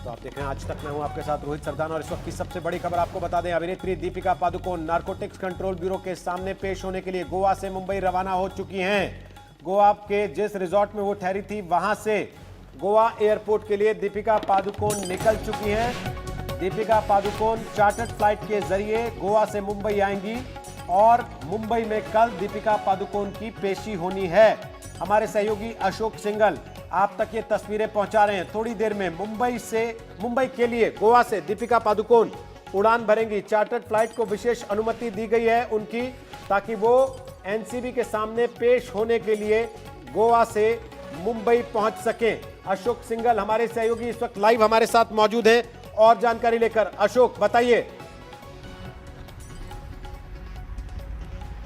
तो आप देख रहे हैं आज तक, मैं हूं आपके साथ रोहित सरदाना और इस वक्त की सबसे बड़ी खबर आपको बता दें। अभिनेत्री Deepika Padukone narcotics control bureau के सामने पेश होने के लिए गोवा से मुंबई रवाना हो चुकी हैं। गोवा के जिस रिजॉर्ट में वो ठहरी थी वहां से गोवा एयरपोर्ट के लिए दीपिका पादुकोण निकल चुकी हैं। दीपिका पादुकोण चार्टर्ड फ्लाइट के जरिए गोवा से मुंबई आएंगी और मुंबई में कल दीपिका पादुकोण की पेशी होनी है। हमारे सहयोगी अशोक सिंघल आप तक ये तस्वीरें पहुंचा रहे हैं। थोड़ी देर में मुंबई के लिए गोवा से दीपिका पादुकोण उड़ान भरेंगी। चार्टर्ड फ्लाइट को विशेष अनुमति दी गई है उनकी, ताकि वो एनसीबी के सामने पेश होने के लिए गोवा से मुंबई पहुंच सकें। अशोक सिंघल हमारे सहयोगी इस वक्त लाइव हमारे साथ मौजूद हैं और जानकारी लेकर। अशोक बताइए।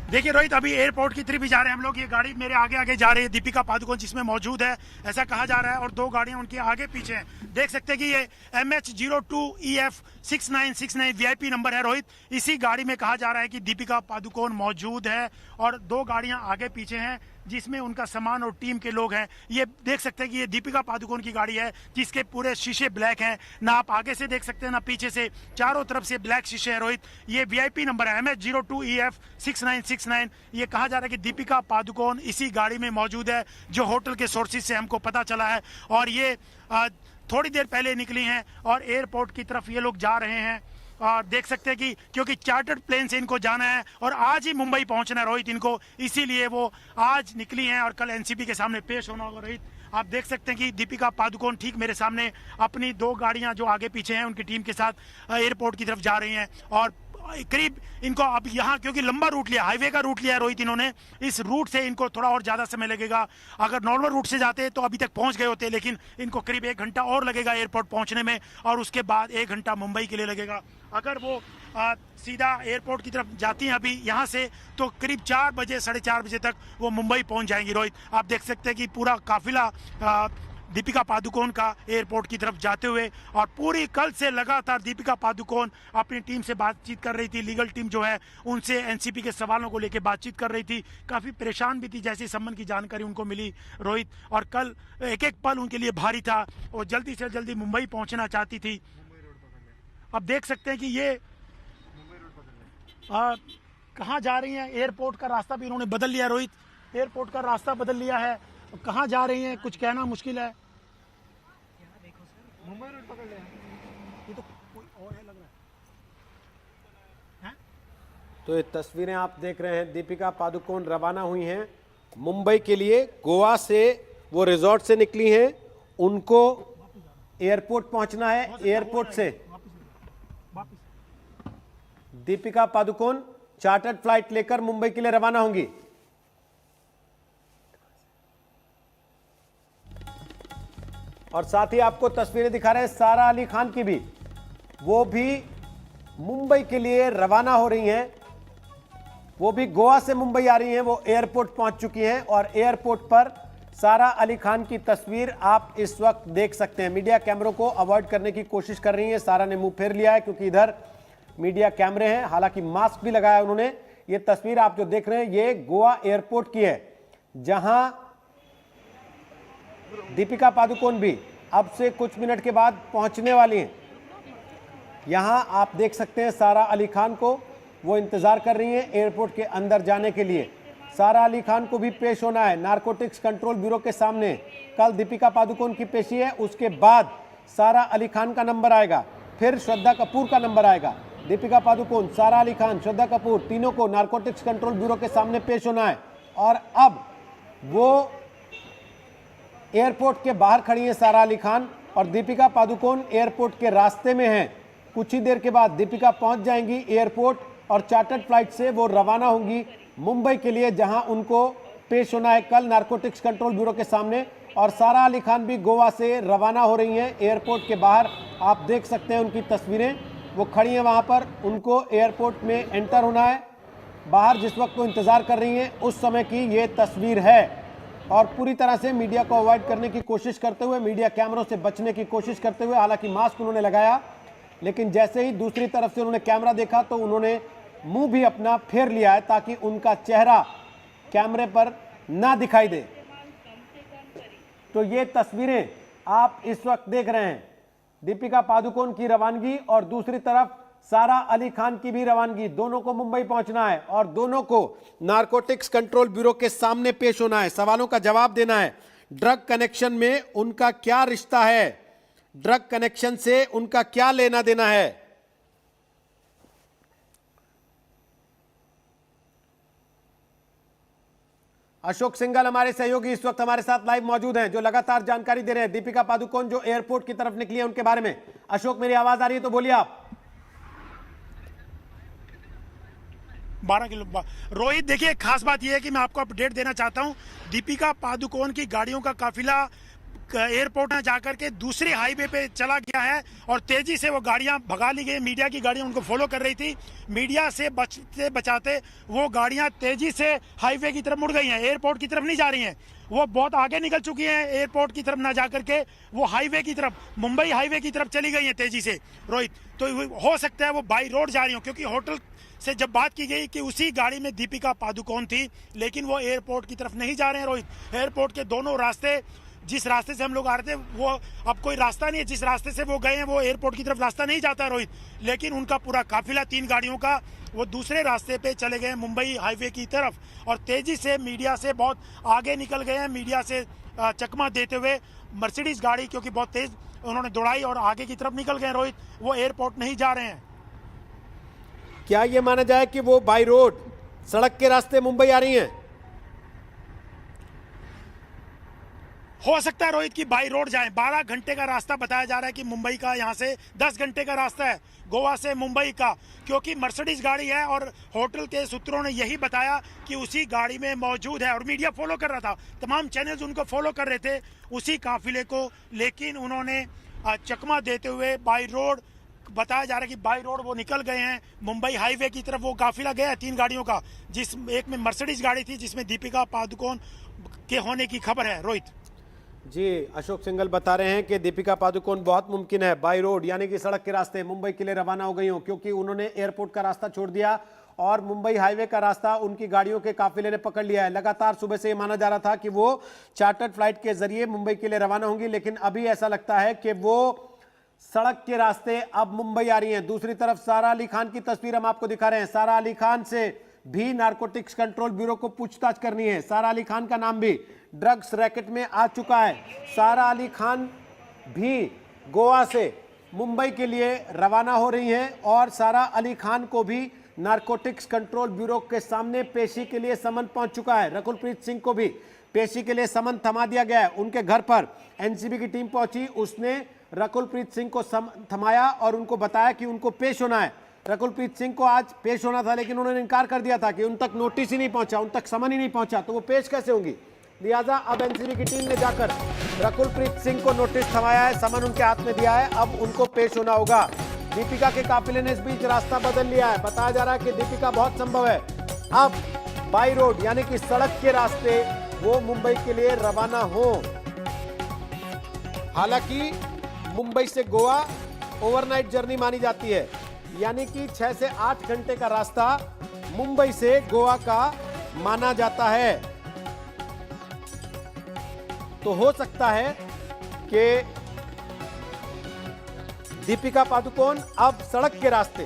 देखिए रोहित, अभी एयरपोर्ट की तरफ भी जा रहे हैं हम लोग। ये गाड़ी मेरे आगे आगे जा रही है, दीपिका पादुकोण जिसमें मौजूद है ऐसा कहा जा रहा है, और दो गाड़ियां उनके आगे पीछे हैं। देख सकते हैं कि ये MH02EF 6969 VIP नंबर है रोहित। इसी गाड़ी में कहा जा रहा है कि दीपिका पादुकोण मौजूद है और दो गाड़ियां आगे पीछे हैं जिसमें उनका सामान और टीम के लोग हैं। ये देख सकते हैं कि ये दीपिका पादुकोण की गाड़ी है जिसके पूरे शीशे ब्लैक हैं। ना आप आगे से देख सकते हैं ना पीछे से, चारों तरफ से ब्लैक शीशे है रोहित। ये VIP नंबर है MH02EF 6969। ये कहा जा रहा है कि दीपिका पादुकोण इसी गाड़ी में मौजूद है, जो होटल के सोर्सेज से हमको पता चला है। और ये थोड़ी देर पहले निकली हैं और एयरपोर्ट की तरफ ये लोग जा रहे हैं। और देख सकते हैं कि क्योंकि चार्टर्ड प्लेन से इनको जाना है और आज ही मुंबई पहुंचना है रोहित इनको, इसीलिए वो आज निकली हैं और कल एनसीबी के सामने पेश होना होगा रोहित। आप देख सकते हैं कि दीपिका पादुकोण ठीक मेरे सामने अपनी दो गाड़ियां जो आगे पीछे हैं उनकी टीम के साथ एयरपोर्ट की तरफ जा रही हैं। और करीब इनको अब यहाँ क्योंकि लंबा रूट लिया, हाईवे का रूट लिया रोहित इन्होंने, इस रूट से इनको थोड़ा और ज़्यादा समय लगेगा। अगर नॉर्मल रूट से जाते तो अभी तक पहुँच गए होते, लेकिन इनको करीब 1 घंटा और लगेगा एयरपोर्ट पहुँचने में और उसके बाद 1 घंटा मुंबई के लिए लगेगा। अगर वो सीधा एयरपोर्ट की तरफ जाती हैं अभी यहाँ से तो करीब 4 बजे 4:30 बजे तक वो मुंबई पहुँच जाएंगी रोहित। आप देख सकते हैं कि पूरा काफिला दीपिका पादुकोण का एयरपोर्ट की तरफ जाते हुए, और पूरी कल से लगातार दीपिका पादुकोण अपनी टीम से बातचीत कर रही थी। लीगल टीम जो है उनसे एनसीपी के सवालों को लेकर बातचीत कर रही थी। काफ़ी परेशान भी थी जैसे संबंध की जानकारी उनको मिली रोहित, और कल एक एक पल उनके लिए भारी था और जल्दी से जल्दी मुंबई पहुंचना चाहती थी। अब देख सकते हैं कि ये कहाँ जा रही हैं। एयरपोर्ट का रास्ता भी इन्होंने बदल लिया रोहित, एयरपोर्ट का रास्ता बदल लिया है। कहाँ जा रही हैं कुछ कहना मुश्किल है। मुंबई रोड पकड़ लिया, ये तो कोई और है लग रहा है। तो ये तस्वीरें आप देख रहे हैं, दीपिका पादुकोण रवाना हुई हैं मुंबई के लिए। गोवा से वो रिजॉर्ट से निकली हैं, उनको एयरपोर्ट पहुंचना है। एयरपोर्ट से दीपिका पादुकोण चार्टर्ड फ्लाइट लेकर मुंबई के लिए रवाना होंगी। और साथ ही आपको तस्वीरें दिखा रहे हैं सारा अली खान की भी, वो भी मुंबई के लिए रवाना हो रही हैं। वो भी गोवा से मुंबई आ रही हैं, वो एयरपोर्ट पहुंच चुकी हैं और एयरपोर्ट पर सारा अली खान की तस्वीर आप इस वक्त देख सकते हैं। मीडिया कैमरों को अवॉइड करने की कोशिश कर रही हैं। सारा ने मुंह फेर लिया है क्योंकि इधर मीडिया कैमरे हैं, हालांकि मास्क भी लगाया उन्होंने। ये तस्वीर आप जो देख रहे हैं ये गोवा एयरपोर्ट की है, जहां दीपिका पादुकोण भी अब से कुछ मिनट के बाद पहुंचने वाली हैं। यहां आप देख सकते हैं सारा अली खान को, वो इंतजार कर रही हैं एयरपोर्ट के अंदर जाने के लिए। सारा अली खान को भी पेश होना है नारकोटिक्स कंट्रोल ब्यूरो के सामने। कल दीपिका पादुकोण की पेशी है, उसके बाद सारा अली खान का नंबर आएगा, फिर श्रद्धा कपूर का नंबर आएगा। दीपिका पादुकोण, सारा अली खान, श्रद्धा कपूर, तीनों को नारकोटिक्स कंट्रोल ब्यूरो के सामने पेश होना है। और अब वो एयरपोर्ट के बाहर खड़ी हैं सारा अली खान, और दीपिका पादुकोण एयरपोर्ट के रास्ते में हैं। कुछ ही देर के बाद दीपिका पहुंच जाएंगी एयरपोर्ट और चार्टर्ड फ्लाइट से वो रवाना होंगी मुंबई के लिए, जहां उनको पेश होना है कल नारकोटिक्स कंट्रोल ब्यूरो के सामने। और सारा अली खान भी गोवा से रवाना हो रही हैं। एयरपोर्ट के बाहर आप देख सकते हैं उनकी तस्वीरें, वो खड़ी हैं वहां पर, उनको एयरपोर्ट में एंटर होना है। बाहर जिस वक्त वो इंतजार कर रही हैं उस समय की ये तस्वीर है। और पूरी तरह से मीडिया को अवॉइड करने की कोशिश करते हुए, मीडिया कैमरों से बचने की कोशिश करते हुए, हालांकि मास्क उन्होंने लगाया, लेकिन जैसे ही दूसरी तरफ से उन्होंने कैमरा देखा तो उन्होंने मुंह भी अपना फेर लिया है ताकि उनका चेहरा कैमरे पर ना दिखाई दे। तो ये तस्वीरें आप इस वक्त देख रहे हैं, दीपिका पादुकोण की रवानगी और दूसरी तरफ सारा अली खान की भी रवानगी। दोनों को मुंबई पहुंचना है और दोनों को नारकोटिक्स कंट्रोल ब्यूरो के सामने पेश होना है, सवालों का जवाब देना है। ड्रग कनेक्शन में उनका क्या रिश्ता है, ड्रग कनेक्शन से उनका क्या लेना देना है। अशोक सिंघल हमारे सहयोगी इस वक्त हमारे साथ लाइव मौजूद हैं, जो लगातार जानकारी दे रहे हैं दीपिका पादुकोण जो एयरपोर्ट की तरफ निकली है उनके बारे में। अशोक, मेरी आवाज आ रही है तो बोलिए आप। 12 किलो रोहित, देखिए खास बात यह है कि मैं आपको अपडेट देना चाहता हूं, दीपिका पादुकोण की गाड़ियों का काफिला एयरपोर्ट में जाकर के दूसरे हाईवे पे चला गया है और तेजी से वो गाड़ियां भगा ली गई। मीडिया की गाड़ियां उनको फॉलो कर रही थी, मीडिया से बचते बचाते वो गाड़ियां तेजी से हाईवे की तरफ मुड़ गई हैं, एयरपोर्ट की तरफ नहीं जा रही हैं। वो बहुत आगे निकल चुकी हैं, एयरपोर्ट की तरफ ना जाकर के वो हाईवे की तरफ, मुंबई हाईवे की तरफ चली गई हैं तेजी से रोहित। तो हो सकता है वो बाई रोड जा रही हो, क्योंकि होटल से जब बात की गई कि उसी गाड़ी में दीपिका पादुकोण थी, लेकिन वो एयरपोर्ट की तरफ नहीं जा रहे हैं रोहित। एयरपोर्ट के दोनों रास्ते, जिस रास्ते से हम लोग आ रहे थे वो अब कोई रास्ता नहीं है, जिस रास्ते से वो गए हैं वो एयरपोर्ट की तरफ रास्ता नहीं जाता रोहित। लेकिन उनका पूरा काफिला 3 गाड़ियों का वो दूसरे रास्ते पे चले गए मुंबई हाईवे की तरफ और तेजी से मीडिया से बहुत आगे निकल गए हैं। मीडिया से चकमा देते हुए मर्सिडीज गाड़ी, क्योंकि बहुत तेज उन्होंने दौड़ाई और आगे की तरफ निकल गए रोहित, वो एयरपोर्ट नहीं जा रहे हैं। क्या यह माना जाए कि वो बाई रोड सड़क के रास्ते मुंबई आ रही हैं? हो सकता है रोहित की बाई रोड जाए। 12 घंटे का रास्ता बताया जा रहा है कि मुंबई का, यहाँ से 10 घंटे का रास्ता है गोवा से मुंबई का, क्योंकि मर्सिडीज गाड़ी है और होटल के सूत्रों ने यही बताया कि उसी गाड़ी में मौजूद है और मीडिया फॉलो कर रहा था, तमाम चैनल्स उनको फॉलो कर रहे थे उसी काफिले को। लेकिन उन्होंने चकमा देते हुए बाई रोड, बताया जा रहा है कि बाई रोड वो निकल गए हैं मुंबई हाईवे की तरफ। वो काफिला गया है 3 गाड़ियों का, जिस एक में मर्सिडीज गाड़ी थी जिसमें दीपिका पादुकोण के होने की खबर है रोहित। जी, अशोक सिंघल बता रहे हैं कि दीपिका पादुकोण बहुत मुमकिन है बाई रोड यानी कि सड़क के रास्ते मुंबई के लिए रवाना हो गई हो, क्योंकि उन्होंने एयरपोर्ट का रास्ता छोड़ दिया और मुंबई हाईवे का रास्ता उनकी गाड़ियों के काफिले ने पकड़ लिया है। लगातार सुबह से ये माना जा रहा था कि वो चार्टर्ड फ्लाइट के जरिए मुंबई के लिए रवाना होंगी, लेकिन अभी ऐसा लगता है कि वो सड़क के रास्ते अब मुंबई आ रही हैं। दूसरी तरफ सारा अली खान की तस्वीर हम आपको दिखा रहे हैं। सारा अली खान से भी नारकोटिक्स कंट्रोल ब्यूरो को पूछताछ करनी है। सारा अली खान का नाम भी ड्रग्स रैकेट में आ चुका है। सारा अली खान भी गोवा से मुंबई के लिए रवाना हो रही हैं और सारा अली खान को भी नारकोटिक्स कंट्रोल ब्यूरो के सामने पेशी के लिए समन पहुंच चुका है। रकुलप्रीत सिंह को भी पेशी के लिए समन थमा दिया गया है। उनके घर पर एनसीबी की टीम पहुंची, उसने रकुलप्रीत सिंह को थमाया और उनको बताया कि उनको पेश होना है। रकुलप्रीत सिंह को आज पेश होना था, लेकिन उन्होंने इनकार कर दिया था कि उन तक नोटिस ही नहीं पहुंचा, उन तक समन ही नहीं पहुंचा, तो वो पेश कैसे होंगी। लिहाजा अब एनसीबी की टीम ने जाकर रकुलप्रीत सिंह को नोटिस थमाया है, समन उनके हाथ में दिया है, अब उनको पेश होना होगा। दीपिका के काफिले ने इस बीच रास्ता बदल लिया है। बताया जा रहा है कि दीपिका बहुत संभव है अब बाई रोड यानी कि सड़क के रास्ते वो मुंबई के लिए रवाना हो। हालांकि मुंबई से गोवा ओवरनाइट जर्नी मानी जाती है, यानी कि 6 से 8 घंटे का रास्ता मुंबई से गोवा का माना जाता है। तो हो सकता है कि दीपिका पादुकोण अब सड़क के रास्ते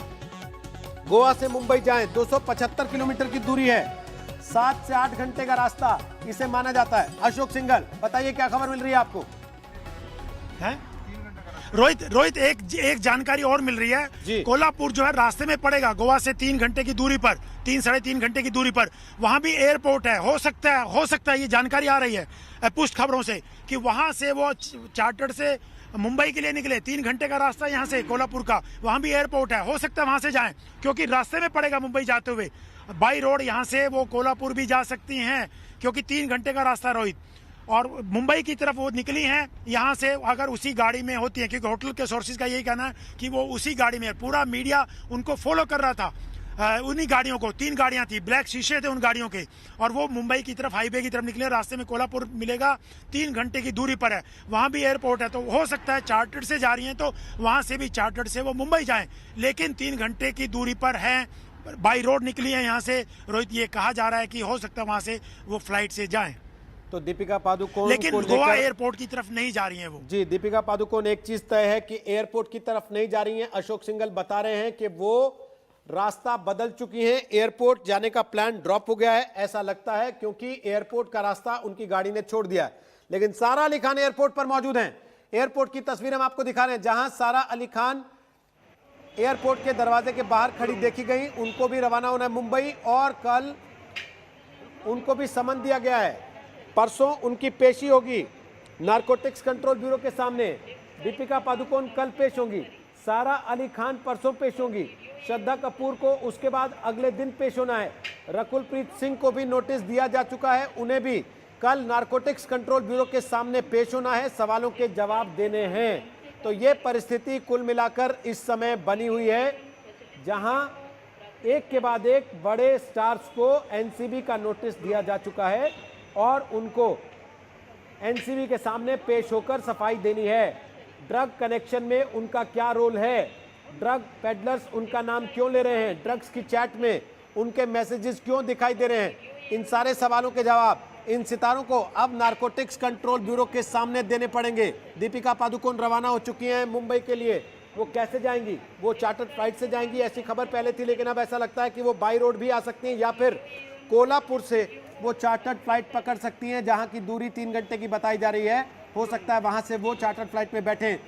गोवा से मुंबई जाएं। 275 किलोमीटर की दूरी है, 7 से 8 घंटे का रास्ता इसे माना जाता है। अशोक सिंघल, बताइए क्या खबर मिल रही है आपको? है रोहित एक जानकारी और मिल रही है। कोल्हापुर जो है रास्ते में पड़ेगा गोवा से 3 घंटे की दूरी पर, 3-3.5 घंटे की दूरी पर, वहां भी एयरपोर्ट है। हो सकता है ये जानकारी आ रही है पुष्ट खबरों से कि वहां से वो चार्टर्ड से मुंबई के लिए निकले। 3 घंटे का रास्ता यहाँ से कोल्हापुर का, वहां भी एयरपोर्ट है। हो सकता है वहां से जाएं, क्योंकि रास्ते में पड़ेगा मुंबई जाते हुए। बाई रोड यहाँ से वो कोल्हापुर भी जा सकती हैं, क्योंकि 3 घंटे का रास्ता रोहित। और मुंबई की तरफ वो निकली हैं यहाँ से, अगर उसी गाड़ी में होती है, क्योंकि होटल के सोर्सेज का यही कहना है कि वो उसी गाड़ी में, पूरा मीडिया उनको फॉलो कर रहा था उन्हीं गाड़ियों को। 3 गाड़ियां थी, ब्लैक शीशे थे उन गाड़ियों के, और वो मुंबई की तरफ हाईवे की तरफ निकले। रास्ते में कोल्हापुर मिलेगा, 3 घंटे की दूरी पर है, वहां भी एयरपोर्ट है। तो हो सकता है चार्टर्ड से जा रही हैं तो वहां से भी चार्टर्ड से वो मुंबई जाएं, लेकिन 3 घंटे की दूरी पर है, बाई रोड निकली है यहाँ से रोहित। ये कहा जा रहा है कि हो सकता है वहां से वो फ्लाइट से जाएं। तो दीपिका पादुकोण लेकिन को गोवा लेकर एयरपोर्ट की तरफ नहीं जा रही है वो। जी, दीपिका पादुकोण, एक चीज तय है कि एयरपोर्ट की तरफ नहीं जा रही हैं। अशोक सिंघल बता रहे हैं कि वो रास्ता बदल चुकी हैं, एयरपोर्ट जाने का प्लान ड्रॉप हो गया है, ऐसा लगता है, क्योंकि एयरपोर्ट का रास्ता उनकी गाड़ी ने छोड़ दिया है। लेकिन सारा अली खान एयरपोर्ट पर मौजूद हैं। एयरपोर्ट की तस्वीर हम आपको दिखा रहे हैं, जहां सारा अली खान एयरपोर्ट के दरवाजे के बाहर खड़ी देखी गई। उनको भी रवाना होना है मुंबई, और कल उनको भी समन दिया गया है। परसों उनकी पेशी होगी नारकोटिक्स कंट्रोल ब्यूरो के सामने। दीपिका पादुकोण कल पेश होंगी, सारा अली खान परसों पेश होंगी, श्रद्धा कपूर को उसके बाद अगले दिन पेश होना है। रकुल प्रीत सिंह को भी नोटिस दिया जा चुका है, उन्हें भी कल नारकोटिक्स कंट्रोल ब्यूरो के सामने पेश होना है, सवालों के जवाब देने हैं। तो ये परिस्थिति कुल मिलाकर इस समय बनी हुई है, जहां एक के बाद एक बड़े स्टार्स को एनसीबी का नोटिस दिया जा चुका है और उनको एनसीबी के सामने पेश होकर सफाई देनी है। ड्रग कनेक्शन में उनका क्या रोल है, ड्रग पेडलर्स उनका नाम क्यों ले रहे हैं, ड्रग्स की चैट में उनके मैसेजेस क्यों दिखाई दे रहे हैं, इन सारे सवालों के जवाब इन सितारों को अब नारकोटिक्स कंट्रोल ब्यूरो के सामने देने पड़ेंगे। दीपिका पादुकोण रवाना हो चुकी हैं मुंबई के लिए। वो कैसे जाएंगी? वो चार्टर्ड फ्लाइट से जाएंगी, ऐसी खबर पहले थी, लेकिन अब ऐसा लगता है कि वो बाई रोड भी आ सकती हैं, या फिर कोल्हापुर से वो चार्टर्ड फ्लाइट पकड़ सकती हैं, जहां की दूरी 3 घंटे की बताई जा रही है। हो सकता है वहां से वो चार्टर्ड फ्लाइट में बैठें,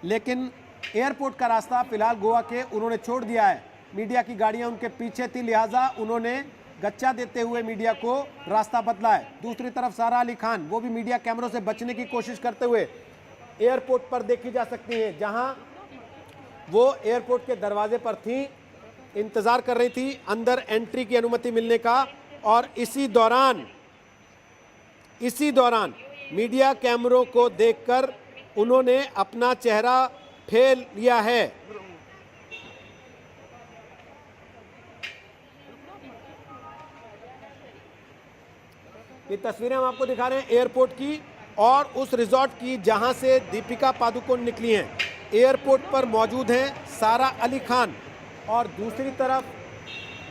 लेकिन एयरपोर्ट का रास्ता फिलहाल गोवा के उन्होंने छोड़ दिया है। मीडिया की गाड़ियां उनके पीछे थी, लिहाजा उन्होंने गच्चा देते हुए मीडिया को रास्ता बदला है। दूसरी तरफ सारा अली खान, वो भी मीडिया कैमरों से बचने की कोशिश करते हुए एयरपोर्ट पर देखी जा सकती हैं, जहां वो एयरपोर्ट के दरवाजे पर थी, इंतजार कर रही थी अंदर एंट्री की अनुमति मिलने का। और इसी दौरान मीडिया कैमरों को देखकर उन्होंने अपना चेहरा फेर लिया है। ये तस्वीरें हम आपको दिखा रहे हैं एयरपोर्ट की और उस रिजॉर्ट की जहां से दीपिका पादुकोण निकली हैं। एयरपोर्ट पर मौजूद हैं सारा अली खान और दूसरी तरफ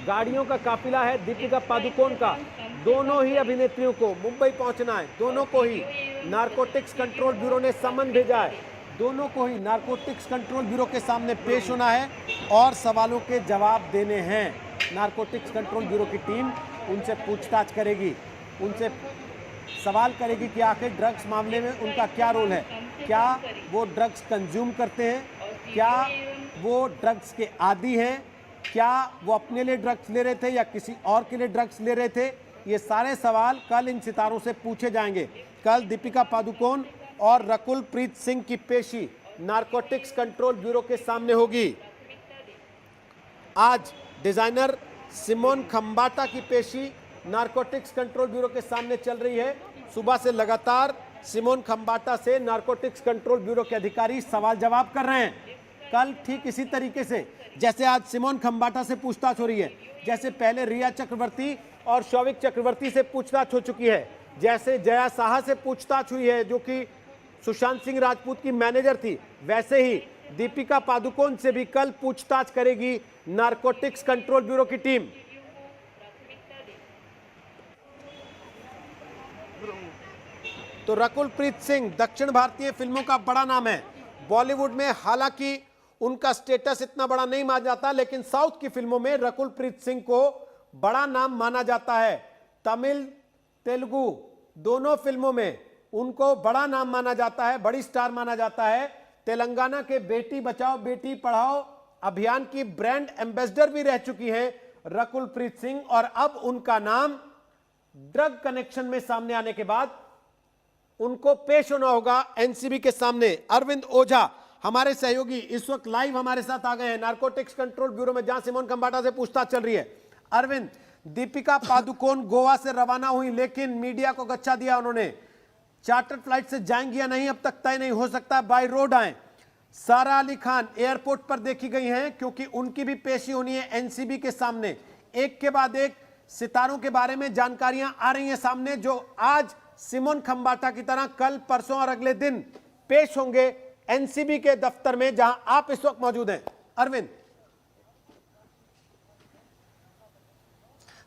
गाड़ियों का काफिला है दीपिका पादुकोण का। दोनों ही अभिनेत्रियों को मुंबई पहुंचना है, दोनों को ही नारकोटिक्स कंट्रोल ब्यूरो ने समन भेजा है, दोनों को ही नारकोटिक्स कंट्रोल ब्यूरो के सामने पेश होना है और सवालों के जवाब देने हैं। नारकोटिक्स कंट्रोल ब्यूरो की टीम उनसे पूछताछ करेगी, उनसे सवाल करेगी कि आखिर ड्रग्स मामले में उनका क्या रोल है, क्या वो ड्रग्स कंज्यूम करते हैं, क्या वो ड्रग्स के आदी हैं, क्या वो अपने लिए ड्रग्स ले रहे थे या किसी और के लिए ड्रग्स ले रहे थे। ये सारे सवाल कल इन सितारों से पूछे जाएंगे। कल दीपिका पादुकोण और रकुल प्रीत सिंह की पेशी नारकोटिक्स कंट्रोल ब्यूरो के सामने होगी। आज डिजाइनर सिमोन खंबाटा की पेशी नारकोटिक्स कंट्रोल ब्यूरो के सामने चल रही है। सुबह से लगातार सिमोन खंबाटा से नारकोटिक्स कंट्रोल ब्यूरो के अधिकारी सवाल जवाब कर रहे हैं। कल ठीक इसी तरीके से जैसे आज सिमोन खंबाटा से पूछताछ हो रही है, जैसे पहले रिया चक्रवर्ती और शौविक चक्रवर्ती से पूछताछ हो चुकी है, जैसे जया साहा से पूछताछ हुई है जो कि सुशांत सिंह राजपूत की मैनेजर थी, वैसे ही दीपिका पादुकोण से भी कल पूछताछ करेगी नारकोटिक्स कंट्रोल ब्यूरो की टीम। तो रकुल प्रीत सिंह दक्षिण भारतीय फिल्मों का बड़ा नाम है। बॉलीवुड में हालांकि उनका स्टेटस इतना बड़ा नहीं माना जाता, लेकिन साउथ की फिल्मों में रकुल प्रीत सिंह को बड़ा नाम माना जाता है। तमिल तेलुगु दोनों फिल्मों में उनको बड़ा नाम माना जाता है, बड़ी स्टार माना जाता है। तेलंगाना के बेटी बचाओ बेटी पढ़ाओ अभियान की ब्रांड एम्बेसडर भी रह चुकी हैं रकुल प्रीत सिंह, और अब उनका नाम ड्रग कनेक्शन में सामने आने के बाद उनको पेश होना होगा एनसीबी के सामने। अरविंद ओझा हमारे सहयोगी इस वक्त लाइव हमारे साथ आ गए हैं नारकोटिक्स कंट्रोल ब्यूरो में, जहां सिमोन खंबाटा से पूछताछ चल रही है। अरविंद, दीपिका पादुकोण गोवा से रवाना हुई, लेकिन मीडिया को गच्चा दिया उन्होंने। चार्टर्ड फ्लाइट से जाएंगी या नहीं अब तक तय नहीं, हो सकता है बाय रोड आए। सारा अली खान एयरपोर्ट पर देखी गई हैं क्योंकि उनकी भी पेशी होनी है एनसीबी के सामने। एक के बाद एक सितारों के बारे में जानकारियां आ रही हैं सामने, जो आज सिमोन खंबाटा की तरह कल परसों और अगले दिन पेश होंगे एनसीबी के दफ्तर में, जहां आप इस वक्त मौजूद हैं। अरविंद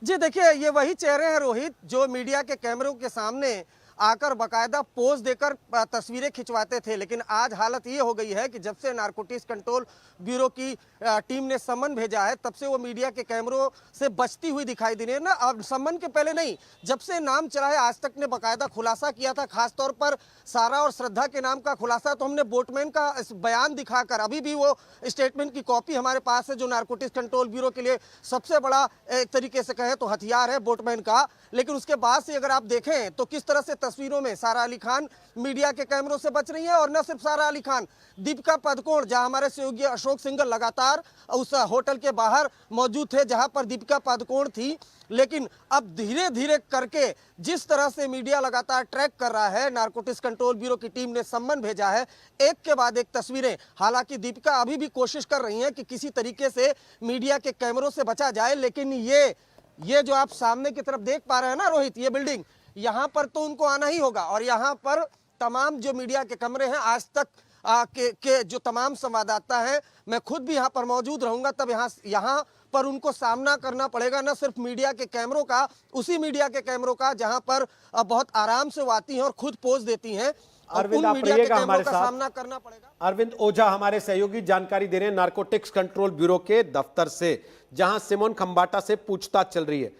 जी देखिए, ये वही चेहरे हैं रोहित जो मीडिया के कैमरों के सामने आकर बाकायदा पोज देकर तस्वीरें खिंचवाते थे। लेकिन आज हालत ये हो गई है कि जब से नारकोटिक्स कंट्रोल ब्यूरो की टीम ने सम्मन भेजा है, तब से वो मीडिया के कैमरों से बचती हुई दिखाई दे रही है ना। अब सम्मन के पहले नहीं, जब से नाम चला है आज तक ने बाकायदा खुलासा किया था, खासतौर पर सारा और श्रद्धा के नाम का खुलासा तो हमने बोटमैन का बयान दिखाकर, अभी भी वो स्टेटमेंट की कॉपी हमारे पास है, जो नारकोटिक्स कंट्रोल ब्यूरो के लिए सबसे बड़ा एक तरीके से कहें तो हथियार है बोटमैन का। लेकिन उसके बाद से अगर आप देखें तो किस तरह से तस्वीरों में सारा अली खान मीडिया के कैमरों से बच रही है। और न सिर्फ सारा अली खान, दीपिका पादुकोण, जहां हमारे सहयोगी अशोक सिंघल लगातार उस होटल के बाहर मौजूद थे जहां पर दीपिका पादुकोण थी। लेकिन अब धीरे धीरे करके जिस तरह से मीडिया लगातार ट्रैक कर रहा है, नारकोटिक्स कंट्रोल ब्यूरो की टीम ने सम्मन भेजा है, एक के बाद एक तस्वीरें। हालांकि दीपिका अभी भी कोशिश कर रही हैं कि किसी तरीके से मीडिया के कैमरों से बचा जाए। लेकिन ये जो आप सामने की तरफ देख पा रहे हैं ना रोहित, ये बिल्डिंग, यहाँ पर तो उनको आना ही होगा। और यहाँ पर तमाम जो मीडिया के कमरे हैं, आज तक के जो तमाम संवाददाता हैं, मैं खुद भी यहाँ पर मौजूद रहूंगा, तब यहाँ पर उनको सामना करना पड़ेगा न सिर्फ मीडिया के कैमरों का, उसी मीडिया के कैमरों का जहां पर बहुत आराम से वो आती हैं और खुद पोज देती हैं। अरविंद, उन आप मीडिया के रहिएगा कैमरों हमारे का साथ। सामना करना पड़ेगा। अरविंद ओझा हमारे सहयोगी जानकारी दे रहे हैं नारकोटिक्स कंट्रोल ब्यूरो के दफ्तर से, जहां सिमोन खंबाटा से पूछताछ चल रही है।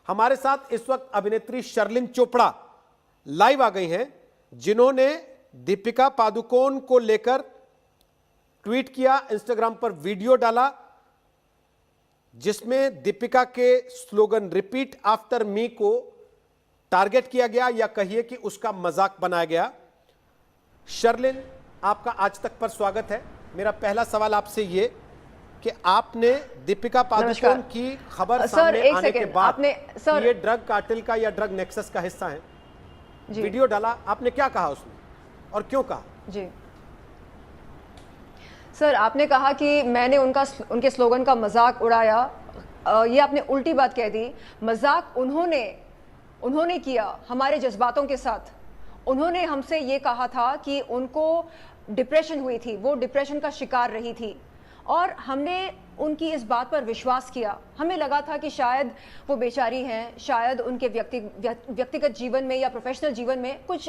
हमारे साथ इस वक्त अभिनेत्री शर्लिन चोपड़ा लाइव आ गई हैं, जिन्होंने दीपिका पादुकोण को लेकर ट्वीट किया, इंस्टाग्राम पर वीडियो डाला, जिसमें दीपिका के स्लोगन रिपीट आफ्टर मी को टारगेट किया गया, या कहिए कि उसका मजाक बनाया गया। शर्लिन, आपका आज तक पर स्वागत है। मेरा पहला सवाल आपसे ये कि आपने दीपिका पादुकोण की खबर सामने आने के बाद ये ड्रग कार्टेल का या ड्रग नेक्सस का हिस्सा है, वीडियो डाला, आपने क्या कहा उसमें और क्यों कहा? जी सर, आपने कहा कि मैंने उनके स्लोगन का मजाक उड़ाया। ये आपने उल्टी बात कह दी। मजाक उन्होंने किया हमारे जज्बातों के साथ। उन्होंने हमसे ये कहा था कि उनको डिप्रेशन हुई थी, वो डिप्रेशन का शिकार रही थी, और हमने उनकी इस बात पर विश्वास किया। हमें लगा था कि शायद वो बेचारी हैं, शायद उनके व्यक्तिगत जीवन में या प्रोफेशनल जीवन में कुछ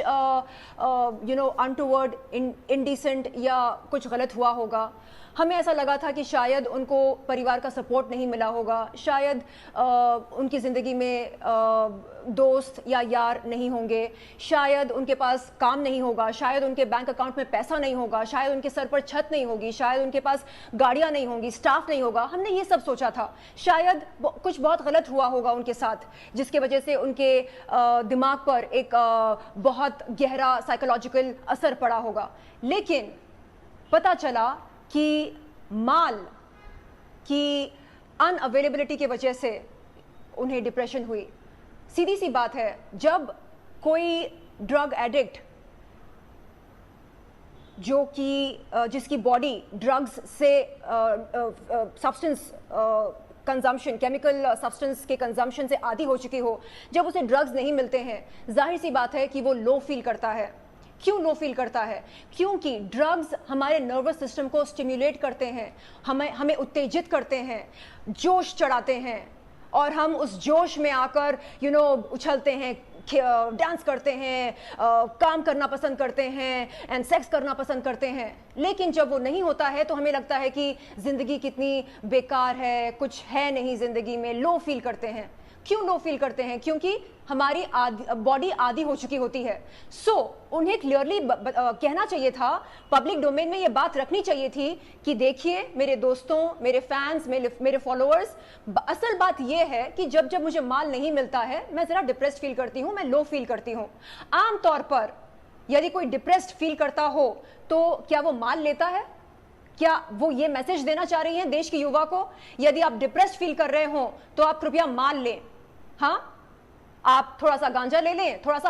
अनटूवर्ड, इनडिसेंट या कुछ गलत हुआ होगा। हमें ऐसा लगा था कि शायद उनको परिवार का सपोर्ट नहीं मिला होगा, शायद उनकी ज़िंदगी में दोस्त या यार नहीं होंगे, शायद उनके पास काम नहीं होगा, शायद उनके बैंक अकाउंट में पैसा नहीं होगा, शायद उनके सर पर छत नहीं होगी, शायद उनके पास गाड़ियाँ नहीं होंगी, स्टाफ नहीं होगा। हमने ये सब सोचा था। शायद कुछ बहुत गलत हुआ होगा उनके साथ, जिसके वजह से उनके दिमाग पर एक बहुत गहरा साइकोलॉजिकल असर पड़ा होगा। लेकिन पता चला कि माल की अनअवेलेबिलिटी की वजह से उन्हें डिप्रेशन हुई। सीधी सी बात है, जब कोई ड्रग एडिक्ट जो कि जिसकी बॉडी ड्रग्स से सब्सटेंस कंजम्पशन, केमिकल सब्सटेंस के कंजम्पशन से आदी हो चुकी हो, जब उसे ड्रग्स नहीं मिलते हैं, जाहिर सी बात है कि वो लो फील करता है। क्यों लो फील करता है? क्योंकि ड्रग्स हमारे नर्वस सिस्टम को स्टिम्युलेट करते हैं, हमें उत्तेजित करते हैं, जोश चढ़ाते हैं, और हम उस जोश में आकर उछलते हैं, डांस करते हैं, काम करना पसंद करते हैं, एंड सेक्स करना पसंद करते हैं। लेकिन जब वो नहीं होता है तो हमें लगता है कि जिंदगी कितनी बेकार है, कुछ है नहीं जिंदगी में, लो फील करते हैं। क्यों लो फील करते हैं? क्योंकि हमारी बॉडी आदी हो चुकी होती है। उन्हें क्लियरली कहना चाहिए था, पब्लिक डोमेन में ये बात रखनी चाहिए थी कि देखिए मेरे दोस्तों, मेरे फैंस, मेरे फॉलोअर्स, असल बात ये है कि जब जब मुझे माल नहीं मिलता है, मैं जरा डिप्रेस्ड फील करती हूँ, मैं लो फील करती हूँ। आमतौर पर यदि कोई डिप्रेस्ड फील करता हो तो क्या वो माल लेता है? क्या वो ये मैसेज देना चाह रही हैं देश के युवा को? यदि आप डिप्रेस्ड फील कर रहे हो तो आप कृपया माल लें। हाँ, आप थोड़ा सा गांजा ले लें, थोड़ा सा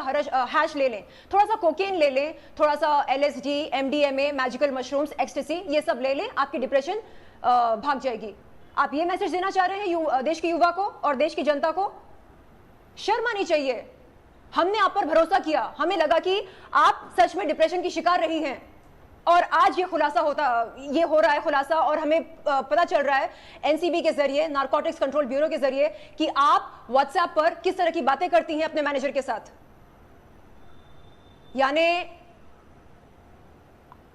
हैश ले लें, थोड़ा सा कोकेन ले लें, थोड़ा सा LSD, MDMA, magical mushrooms, ecstasy, ये सब ले लें, आपकी डिप्रेशन भाग जाएगी। आप ये मैसेज देना चाह रहे हैं देश के युवा को और देश की जनता को? शर्म आनी चाहिए। हमने आप पर भरोसा किया, हमें लगा कि आप सच में डिप्रेशन की शिकार रही हैं, और आज ये हो रहा है खुलासा, और हमें पता चल रहा है NCB के जरिए, नारकोटिक्स कंट्रोल ब्यूरो के जरिए, कि आप व्हाट्सएप पर किस तरह की बातें करती हैं अपने मैनेजर के साथ। यानी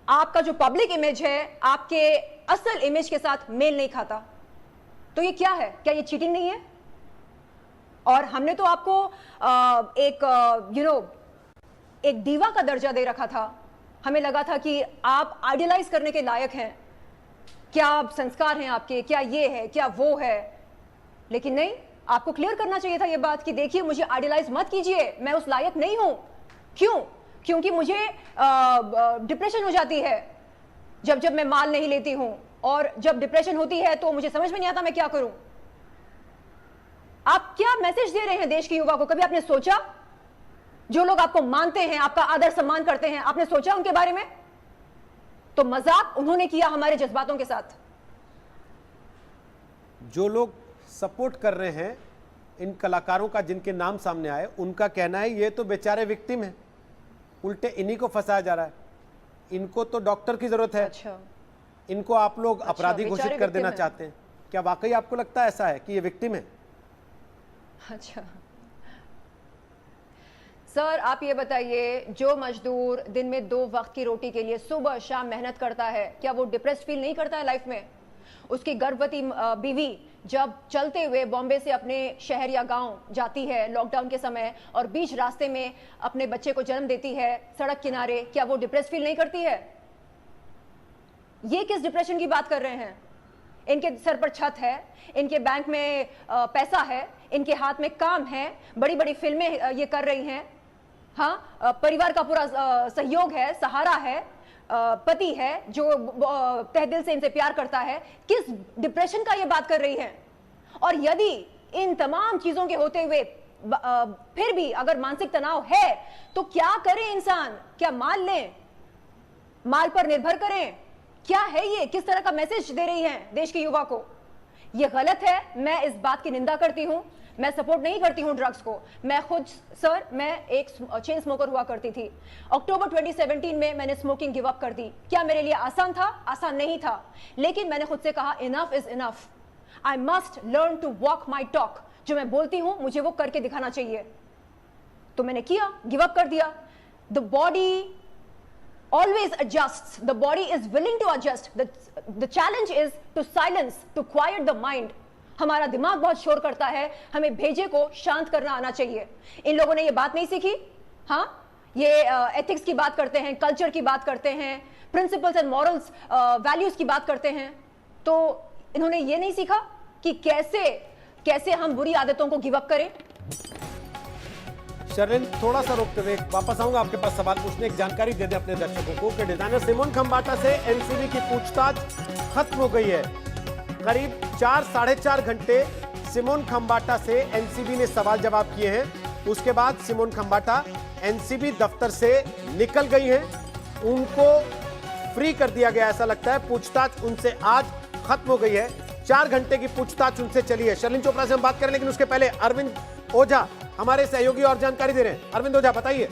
आपका जो पब्लिक इमेज है आपके असल इमेज के साथ मेल नहीं खाता। तो ये क्या है? क्या ये चीटिंग नहीं है? और हमने तो आपको एक दीवा का दर्जा दे रखा था। हमें लगा था कि आप आइडियलाइज करने के लायक हैं, क्या आप संस्कार हैं आपके, क्या ये है, क्या वो है। लेकिन नहीं, आपको क्लियर करना चाहिए था ये बात कि देखिए मुझे आइडियलाइज मत कीजिए, मैं उस लायक नहीं हूं। क्यों? क्योंकि मुझे डिप्रेशन हो जाती है जब जब मैं माल नहीं लेती हूं, और जब डिप्रेशन होती है तो मुझे समझ में नहीं आता मैं क्या करूं। आप क्या मैसेज दे रहे हैं देश के युवा को? कभी आपने सोचा? जो लोग आपको मानते हैं, आपका आदर सम्मान करते हैं, आपने सोचा उनके बारे में? तो मजाक उन्होंने किया हमारे जज्बातों के साथ। जो लोग सपोर्ट कर रहे हैं इन कलाकारों का जिनके नाम सामने आए, उनका कहना है ये तो बेचारे विक्टिम हैं, उल्टे इन्हीं को फंसाया जा रहा है, इनको तो डॉक्टर की जरूरत है। अच्छा, इनको आप लोग अपराधी बेचारे घोषित कर देना victim हैं। चाहते हैं। क्या वाकई आपको लगता है ऐसा है कि ये विक्टिम है? अच्छा सर, आप ये बताइए, जो मजदूर दिन में 2 वक्त की रोटी के लिए सुबह शाम मेहनत करता है, क्या वो डिप्रेस्ड फील नहीं करता है लाइफ में? उसकी गर्भवती बीवी जब चलते हुए बॉम्बे से अपने शहर या गांव जाती है लॉकडाउन के समय और बीच रास्ते में अपने बच्चे को जन्म देती है सड़क किनारे, क्या वो डिप्रेस्ड फील नहीं करती है? ये किस डिप्रेशन की बात कर रहे हैं? इनके सर पर छत है, इनके बैंक में पैसा है, इनके हाथ में काम है, बड़ी बड़ी फिल्में ये कर रही हैं, हाँ, परिवार का पूरा सहयोग है, सहारा है, पति है जो तहे दिल से इनसे प्यार करता है। किस डिप्रेशन का ये बात कर रही है? और यदि इन तमाम चीजों के होते हुए फिर भी अगर मानसिक तनाव है तो क्या करे इंसान? क्या माल लें, माल पर निर्भर करें? क्या है ये? किस तरह का मैसेज दे रही हैं देश के युवा को? ये गलत है। मैं इस बात की निंदा करती हूं। मैं सपोर्ट नहीं करती हूं ड्रग्स को। मैं खुद सर, मैं एक चेन स्मोकर हुआ करती थी। अक्टूबर 2017 में मैंने स्मोकिंग गिव अप कर दी। क्या मेरे लिए आसान था? आसान नहीं था, लेकिन मैंने खुद से कहा enough is enough. I must learn to walk my talk. जो मैं बोलती हूं मुझे वो करके दिखाना चाहिए। तो मैंने किया, गिव अप कर दिया। The body always adjusts, the body is willing to adjust, the challenge is to silence, to quiet the mind. हमारा दिमाग बहुत शोर करता है, हमें भेजे को शांत करना आना चाहिए। इन लोगों ने ये बात नहीं सीखी। हाँ, ये एथिक्स की बात करते हैं, कल्चर की बात करते हैं, प्रिंसिपल्स एंड मॉरल्स वैल्यूज की बात करते हैं, तो इन्होंने ये नहीं सीखा कि कैसे हम बुरी आदतों को गिव अप करें। शर्लिन, थोड़ा सा रोकते हुए वापस आऊंगा आपके पास सवाल पूछने। एक जानकारी दे दे अपने दर्शकों को कि डिजाइनर सिमोन खंबाटा से एनसीबी की पूछताछ खत्म हो गई है। करीब 4-4.5 घंटे सिमोन खंबाटा से एनसीबी ने सवाल जवाब किए हैं। उसके बाद सिमोन खंबाटा एनसीबी दफ्तर से निकल गई हैं। उनको फ्री कर दिया गया ऐसा लगता है। पूछताछ उनसे आज खत्म हो गई है। 4 घंटे की पूछताछ उनसे चली है। शर्लिन चोपड़ा से हम बात करें, लेकिन उसके पहले अरविंद ओझा हमारे सहयोगी और जानकारी दे रहे हैं। अरविंद ओझा, बताइए।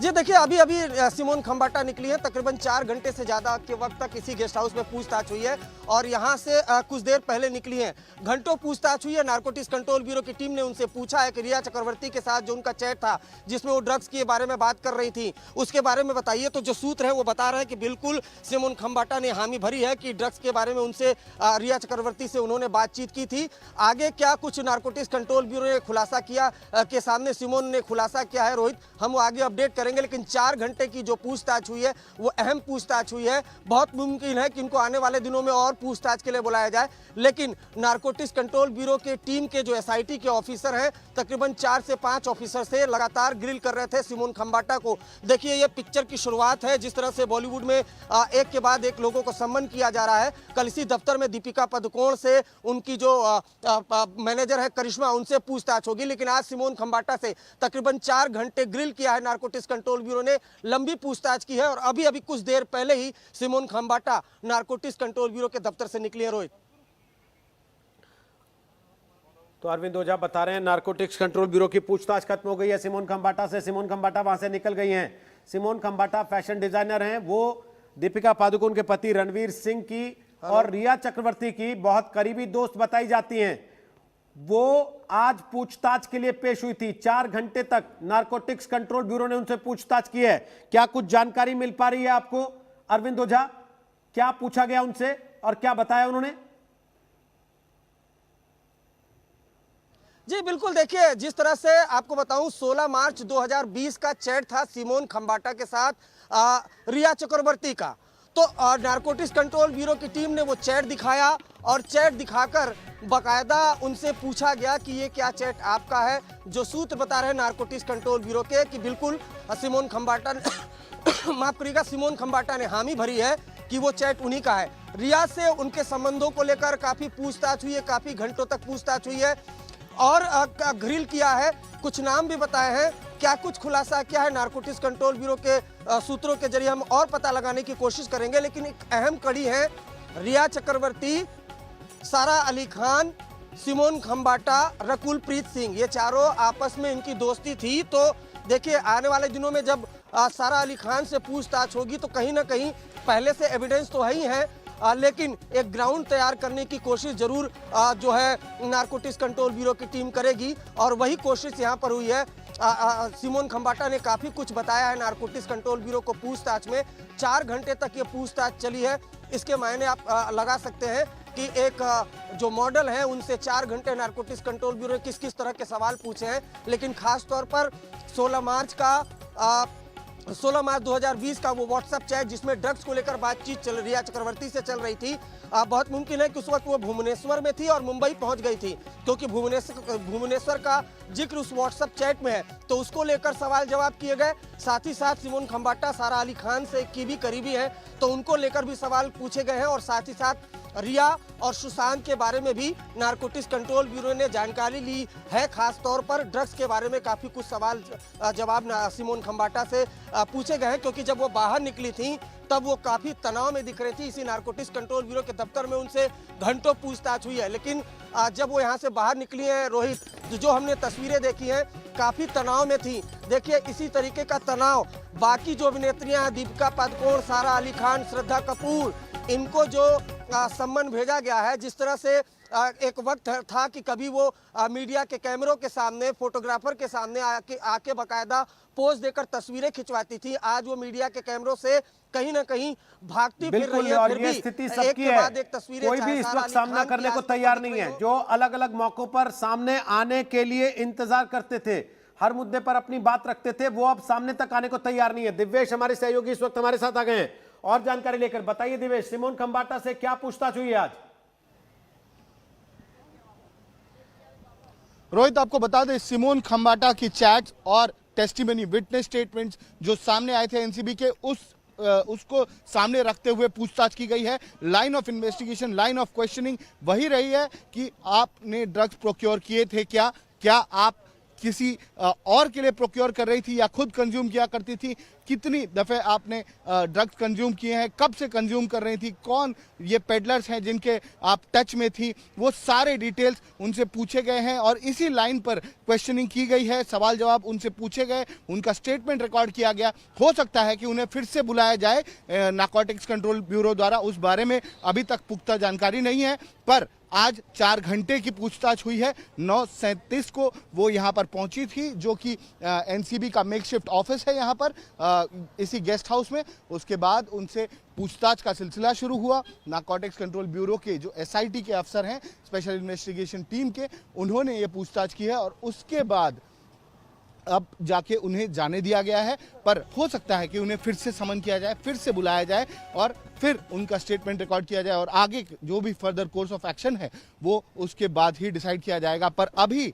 जी देखिए, अभी सिमोन खंबाटा निकली है। तकरीबन 4 घंटे से ज़्यादा के वक्त तक इसी गेस्ट हाउस में पूछताछ हुई है और यहाँ से कुछ देर पहले निकली हैं। घंटों पूछताछ हुई है। नारकोटिक्स कंट्रोल ब्यूरो की टीम ने उनसे पूछा है कि रिया चक्रवर्ती के साथ जो उनका चैट था जिसमें वो ड्रग्स के बारे में बात कर रही थी, उसके बारे में बताइए। तो जो सूत्र है वो बता रहे हैं कि बिल्कुल सिमोन खंबाटा ने हामी भरी है कि ड्रग्स के बारे में उनसे रिया चक्रवर्ती से उन्होंने बातचीत की थी। आगे क्या कुछ नारकोटिक्स कंट्रोल ब्यूरो ने खुलासा किया के सामने सिमोन ने खुलासा किया है, रोहित, हम आगे अपडेट करेंगे। लेकिन 4 घंटे की जो पूछताछ हुई है वो अहम पूछताछ हुई है। बहुत मुमकिन है कि इनको आने वाले दिनों में और पूछताछ के लिए बुलाया जाए। लेकिन नारकोटिक्स कंट्रोल ब्यूरो के टीम के जो एसआईटी के ऑफिसर हैं, तकरीबन 4 से 5 ऑफिसर से लगातार ग्रिल कर रहे थे सिमोन खंबाटा को। देखिए, ये पिक्चर की शुरुआत है। जिस तरह से बॉलीवुड में एक के बाद एक लोगों को सम्मान किया जा रहा है। कल इसी दफ्तर में दीपिका पादुकोण से उनकी जो मैनेजर है करिश्मा, उनसे पूछताछ होगी। लेकिन आज सिमोन खंबाटा से तकरीबन 4 घंटे ग्रिल किया है नारकोटिक्स कंट्रोल ब्यूरो ने, लंबी पूछताछ की है और अभी कुछ देर पहले ही Simone Khambata narcotics control bureau के दफ्तर से निकली है। रोहित, तो अरविंद ओझा बता रहे हैं नारकोटिक्स कंट्रोल ब्यूरो की पूछताछ खत्म हो गई है सिमोन खंबाटा से। सिमोन खंबाटा वहां से निकल गई हैं। सिमोन खंबाटा फैशन डिजाइनर हैं। वो दीपिका पादुकोण के पति रणवीर सिंह की और रिया चक्रवर्ती की बहुत करीबी दोस्त बताई जाती हैं। वो आज पूछताछ के लिए पेश हुई थी। 4 घंटे तक नारकोटिक्स कंट्रोल ब्यूरो ने उनसे पूछताछ की है। क्या कुछ जानकारी मिल पा रही है आपको अरविंद ओझा? क्या पूछा गया उनसे और क्या बताया उन्होंने? जी बिल्कुल, देखिए जिस तरह से आपको बताऊं 16 मार्च 2020 का चैट था सिमोन खंबाटा के साथ रिया चक्रवर्ती का। तो नारकोटिक्स कंट्रोल ब्यूरो की टीम ने वो चैट दिखाया और चैट दिखाकर बकायदा उनसे पूछा गया कि ये क्या चैट आपका है। जो सूत्र बता रहे नारकोटिक्स कंट्रोल ब्यूरो के कि बिल्कुल सिमोन खंबाटा ने माफ करिएगा, सिमोन खंबाटा ने हामी भरी है कि वो चैट उन्हीं का है। रिया से उनके संबंधों को लेकर काफी पूछताछ हुई है, काफी घंटों तक पूछताछ हुई है और ग्रिल किया है, कुछ नाम भी बताए हैं। क्या कुछ खुलासा क्या है नारकोटिक्स कंट्रोल ब्यूरो के सूत्रों के जरिए हम और पता लगाने की कोशिश करेंगे, लेकिन एक अहम कड़ी है रिया चक्रवर्ती, सारा अली खान, सिमोन खंबाटा, रकुलप्रीत सिंह, ये चारों आपस में इनकी दोस्ती थी। तो देखिए आने वाले दिनों में जब सारा अली खान से पूछताछ होगी तो कहीं ना कहीं पहले से एविडेंस तो है ही है, लेकिन एक ग्राउंड तैयार करने की कोशिश जरूर जो है नारकोटिक्स कंट्रोल ब्यूरो की टीम करेगी और वही कोशिश यहाँ पर हुई है। सिमोन खंबाटा ने काफ़ी कुछ बताया है नारकोटिक्स कंट्रोल ब्यूरो को पूछताछ में। 4 घंटे तक ये पूछताछ चली है। इसके मायने आप लगा सकते हैं कि एक जो मॉडल है उनसे 4 घंटे नारकोटिक्स कंट्रोल ब्यूरो ने किस किस तरह के सवाल पूछे हैं। लेकिन खास तौर पर 16 मार्च 2020 का वो व्हाट्सएप चैट जिसमें ड्रग्स को लेकर बातचीत रिया चक्रवर्ती से चल रही थी, बहुत मुमकिन है कि उस वक्त वो भुवनेश्वर में थी और मुंबई पहुंच गई थी, क्योंकि भुवनेश्वर का जिक्र उस व्हाट्सएप चैट में है। तो उसको लेकर सवाल जवाब किए गए। साथ ही साथ सिमोन खंबाटा सारा अली खान से की भी करीबी है, तो उनको लेकर भी सवाल पूछे गए हैं और साथ ही साथ रिया और सुशांत के बारे में भी नारकोटिक्स कंट्रोल ब्यूरो ने जानकारी ली है। खास तौर पर ड्रग्स के बारे में काफ़ी कुछ सवाल जवाब सिमोन खंबाटा से पूछे गए हैं, क्योंकि जब वो बाहर निकली थी तब वो काफ़ी तनाव में दिख रही थी। इसी नारकोटिक्स कंट्रोल ब्यूरो के दफ्तर में उनसे घंटों पूछताछ हुई है, लेकिन जब वो यहाँ से बाहर निकली है रोहित, जो हमने तस्वीरें देखी हैं काफ़ी तनाव में थी। देखिए इसी तरीके का तनाव बाकी जो अभिनेत्रियाँ हैं, दीपिका पादुकोण, सारा अली खान, श्रद्धा कपूर, इनको जो सम्मन भेजा गया है, जिस तरह से एक वक्त था कि कभी वो मीडिया के कैमरों के सामने, फोटोग्राफर के सामने आके बकायदा पोज देकर तस्वीरें खिंचवाती थी, आज वो मीडिया के कैमरों से कहीं ना कहीं भागती फिर रही है। और फिर ये भी स्थिति एक सबकी के है, बाद एक तस्वीरें कोई भी इस वक्त सामना करने को तैयार नहीं है। जो अलग अलग मौकों पर सामने आने के लिए इंतजार करते थे, हर मुद्दे पर अपनी बात रखते थे, वो अब सामने तक आने को तैयार नहीं है। दिव्येश हमारे सहयोगी इस वक्त हमारे साथ आ गए हैं और जानकारी लेकर। बताइए दिव्येश, सिमोन खंबाटा से क्या पूछताछ हुई है आज? रोहित, आपको बता दें सिमोन खंबाटा की चैट्स और टेस्टिमनी, विटनेस स्टेटमेंट्स जो सामने आए थे एनसीबी के, उसको सामने रखते हुए पूछताछ की गई है। Line of investigation, line of questioning वही रही है कि आपने ड्रग्स प्रोक्योर किए थे क्या आप किसी और के लिए प्रोक्योर कर रही थी या खुद कंज्यूम किया करती थी, कितनी दफ़े आपने ड्रग्स कंज्यूम किए हैं, कब से कंज्यूम कर रही थी, कौन ये पेडलर्स हैं जिनके आप टच में थी, वो सारे डिटेल्स उनसे पूछे गए हैं और इसी लाइन पर क्वेश्चनिंग की गई है। सवाल जवाब उनसे पूछे गए, उनका स्टेटमेंट रिकॉर्ड किया गया। हो सकता है कि उन्हें फिर से बुलाया जाए नारकोटिक्स कंट्रोल ब्यूरो द्वारा, उस बारे में अभी तक पुख्ता जानकारी नहीं है। पर आज 4 घंटे की पूछताछ हुई है। 9:37 को वो यहाँ पर पहुंची थी, जो कि एनसीबी का मेकशिफ्ट ऑफिस है यहाँ पर इसी गेस्ट हाउस में। उसके बाद उनसे पूछताछ का सिलसिला शुरू हुआ। नारकोटिक्स कंट्रोल ब्यूरो के जो एसआईटी के अफसर हैं, स्पेशल इन्वेस्टिगेशन टीम के, उन्होंने ये पूछताछ की है और उसके बाद अब जाके उन्हें जाने दिया गया है। पर हो सकता है कि उन्हें फिर से समन किया जाए, फिर से बुलाया जाए और फिर उनका स्टेटमेंट रिकॉर्ड किया जाए और आगे जो भी फर्दर कोर्स ऑफ एक्शन है वो उसके बाद ही डिसाइड किया जाएगा। पर अभी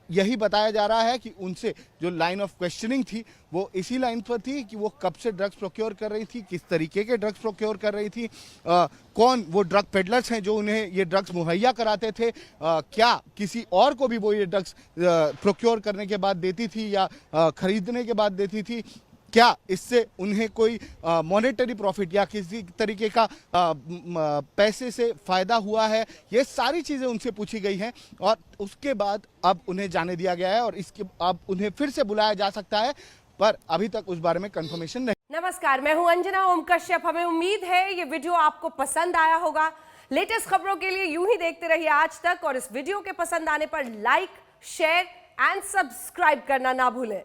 यही बताया जा रहा है कि उनसे जो लाइन ऑफ क्वेश्चनिंग थी वो इसी लाइन पर थी कि वो कब से ड्रग्स प्रोक्योर कर रही थी, किस तरीके के ड्रग्स प्रोक्योर कर रही थी, कौन वो ड्रग पेडलर्स हैं जो उन्हें ये ड्रग्स मुहैया कराते थे, क्या किसी और को भी वो ये ड्रग्स प्रोक्योर करने के बाद देती थी या खरीदने के बाद देती थी, क्या इससे उन्हें कोई मॉनेटरी प्रॉफिट या किसी तरीके का पैसे से फ़ायदा हुआ है। ये सारी चीज़ें उनसे पूछी गई हैं और उसके बाद अब उन्हें जाने दिया गया है और इसके अब उन्हें फिर से बुलाया जा सकता है, पर अभी तक उस बारे में कंफर्मेशन नहीं। नमस्कार, मैं हूं अंजना ओम कश्यप। हमें उम्मीद है ये वीडियो आपको पसंद आया होगा। लेटेस्ट खबरों के लिए यूं ही देखते रहिए आज तक और इस वीडियो के पसंद आने पर लाइक, शेयर एंड सब्सक्राइब करना ना भूलें।